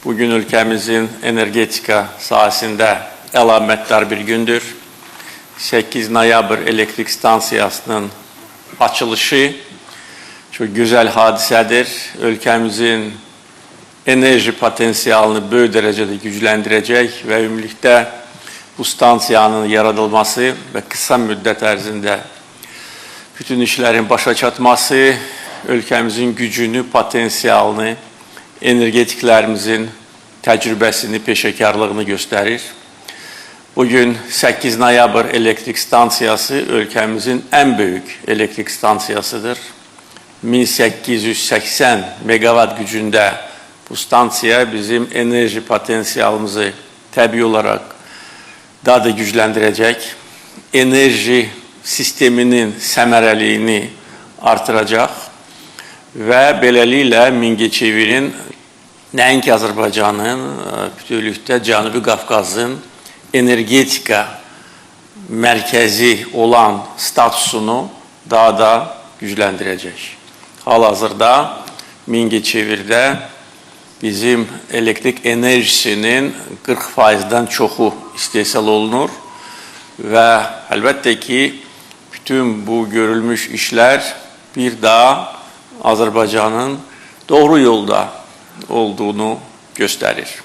Bugün ülkemizin energetika sahasında alametdar bir gündür. 8 noyabr elektrik stansiyasının açılışı çok güzel hadisedir. Ülkemizin enerji potansiyelini böyük derecede güçlendirecek ve ümumilikte bu stansiyanın yaradılması ve kısa müddet ərzində bütün işlerin başa çatması ülkemizin gücünü, potansiyelini, energetiklerimizin tecrübesini, peşekarlığını gösterir. Bugün 8 noyabr elektrik stansiyası ülkemizin en büyük elektrik stansiyasıdır. 1880 megawatt gücünde bu stansiya bizim enerji potansiyelimizi tabii olarak daha da güçlendirecek. Enerji sisteminin səmərəliyini artıracaq və beləliklə Mingəçevirin nəinki Azərbaycanın, bütövlükdə Cənubi Qafqazın energetika mərkəzi olan statusunu daha da güçləndirəcək. Hal-hazırda Mingəçevirdə bizim elektrik enerjisinin 40%'den çoxu istehsal olunur və əlbəttə ki, bütün bu görülmüş işler bir daha Azərbaycanın doğru yolda olduğunu gösterir.